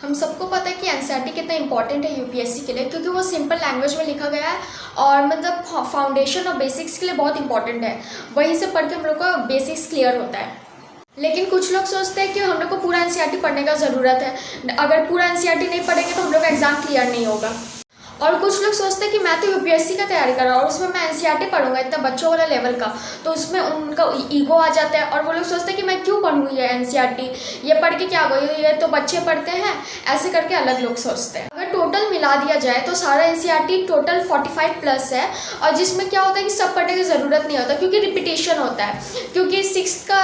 हम सबको पता है कि एनसीईआरटी कितना इंपॉर्टेंट है यूपीएससी के लिए, क्योंकि वो सिंपल लैंग्वेज में लिखा गया है और मतलब फाउंडेशन और बेसिक्स के लिए बहुत इंपॉर्टेंट है। वहीं से पढ़ के हम लोग का बेसिक्स क्लियर होता है। लेकिन कुछ लोग सोचते हैं कि हम लोग को पूरा एनसीईआरटी पढ़ने का ज़रूरत है, अगर पूरा एनसीईआरटी नहीं पढ़ेंगे तो हम लोग का एग्ज़ाम क्लियर नहीं होगा। और कुछ लोग सोचते हैं कि मैं तो यूपीएससी का तैयारी कर रहा हूँ और उसमें मैं एनसीईआरटी पढ़ूंगा इतना बच्चों वाला लेवल का, तो उसमें उनका ईगो आ जाता है और वो लोग सोचते हैं कि मैं क्यों पढ़ूँ ये एनसीईआरटी, ये पढ़ के क्या होगा, ये तो बच्चे पढ़ते हैं, ऐसे करके अलग लोग सोचते हैं। अगर टोटल मिला दिया जाए तो सारा एनसीईआरटी टोटल 45+ है, और जिसमें क्या होता है कि सब पढ़ने की ज़रूरत नहीं होता, क्योंकि रिपीटेशन होता है, क्योंकि 6 का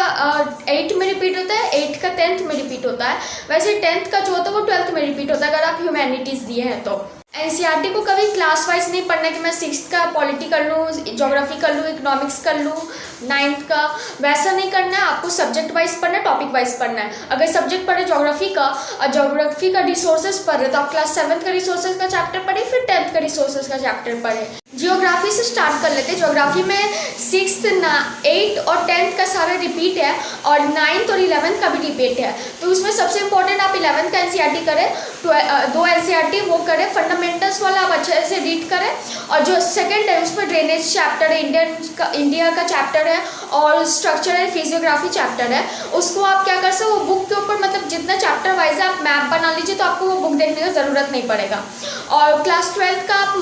8 में रिपीट होता है, 8 का 10th में रिपीट होता है, वैसे 10th का जो होता है वो 12th में रिपीट होता है अगर आप ह्यूमैनिटीज़ दिए हैं तो। एनसीईआरटी को कभी क्लास वाइज नहीं पढ़ना कि मैं 6th का पॉलिटी कर लूँ, ज्योग्राफी कर लूँ, इकोनॉमिक्स कर लूँ, 9th का, वैसा नहीं करना है। आपको सब्जेक्ट वाइज पढ़ना है, टॉपिक वाइज पढ़ना है। अगर सब्जेक्ट पढ़े ज्योग्राफी का और ज्योग्राफी का रिसोर्सेज पढ़ रहे तो आप क्लास 7th का रिसोर्सेज का चैप्टर पढ़े, फिर 10th का रिसोर्सेज का चैप्टर पढ़े। जियोग्राफी से स्टार्ट कर लेते हैं। ज्योग्राफी में 6th, 8 और 10th का सारा रिपीट है और 9th और 11th का भी रिपीट है, तो उसमें सबसे इंपॉर्टेंट आप 11th का एनसीईआरटी करें, 2 एनसीईआरटी वो करें, फंडामेंटल्स वाला आप अच्छे से रीड करें, और जो सेकंड है उसमें ड्रेनेज चैप्टर है, इंडिया का चैप्टर है, और स्ट्रक्चर एंड फिजियोग्राफी चैप्टर है, उसको आप क्या कर सकते हो, वो बुक के ऊपर मतलब जितना चैप्टर वाइज है आप मैप बना लीजिए, तो आपको वो बुक देखने की ज़रूरत नहीं पड़ेगा। और क्लास 12th का आप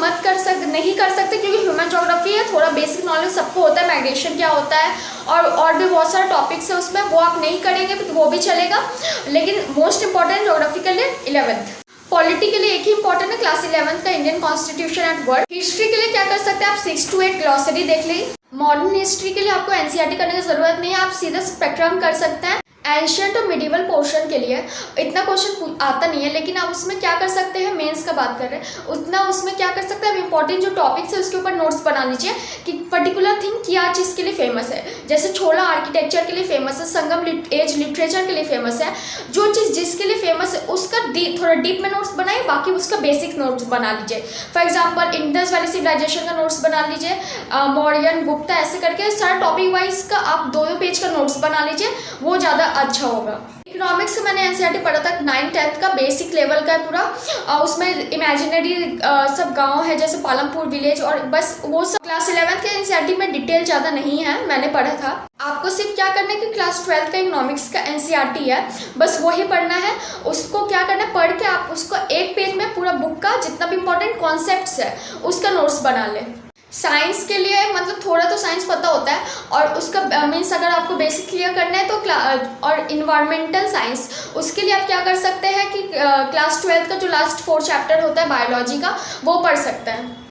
नहीं कर सकते क्योंकि ह्यूमन ज्योग्राफी है, थोड़ा बेसिक नॉलेज सबको होता है, माइग्रेशन क्या होता है और भी बहुत सारे टॉपिक्स है उसमें, वो आप नहीं करेंगे तो वो भी चलेगा, लेकिन मोस्ट इंपॉर्टेंट ज्योग्राफी के लिए 11th। पॉलिटी के लिए एक ही इंपॉर्टेंट है, क्लास 11th का Indian constitution and word. History के लिए क्या कर सकते हैं आप, 6 to 8 ग्लॉसरी देख ली। मॉडर्न हिस्ट्री के लिए आपको एनसीईआरटी करने की जरूरत नहीं है, आप सीधा स्पेक्ट्रम कर सकते हैं। एंशिएंट और मिडिवल पोर्शन के लिए इतना क्वेश्चन आता नहीं है, लेकिन आप उसमें क्या कर सकते हैं, मेंस का बात कर रहे हैं, उतना उसमें क्या कर सकते हैं आप, इंपॉर्टेंट जो टॉपिक्स है उसके ऊपर नोट्स बना लीजिए कि पर्टिकुलर थिंग क्या चीज़ के लिए फेमस है। जैसे छोला आर्किटेक्चर के लिए फेमस है, संगम एज लिटरेचर के लिए फेमस है, जो चीज़ जिसके लिए फेमस है उसका थोड़ा डीप में नोट्स बनाइए, बाकी उसका बेसिक नोट्स बना लीजिए। For example Indus valley civilization का नोट्स बना लीजिए, मौर्यन, गुप्ता, ऐसे करके सारा टॉपिक वाइज का आप 2 पेज का नोट्स बना लीजिए, वो ज़्यादा अच्छा होगा। इकोनॉमिक्स मैंने एनसीईआरटी पढ़ा था 9th-10th का, बेसिक लेवल का है पूरा, उसमें इमेजिनरी सब गांव है जैसे पालमपुर विलेज, और बस वो सब। क्लास 11th के एनसीईआरटी में डिटेल ज़्यादा नहीं है, मैंने पढ़ा था। आपको सिर्फ क्या करना है कि क्लास 12th का इकोनॉमिक्स का एनसीईआरटी है, बस वही पढ़ना है। उसको क्या करना है, पढ़ के आप उसको एक पेज में पूरा बुक का जितना भी इंपॉर्टेंट कॉन्सेप्ट्स है उसका नोट्स बना लें। साइंस के लिए मतलब थोड़ा तो साइंस पता होता है, और उसका मीन्स अगर आपको बेसिक क्लियर करना है तो और इन्वायरमेंटल साइंस, उसके लिए आप क्या कर सकते हैं कि क्लास 12th का जो लास्ट 4 चैप्टर होता है बायोलॉजी का, वो पढ़ सकते हैं।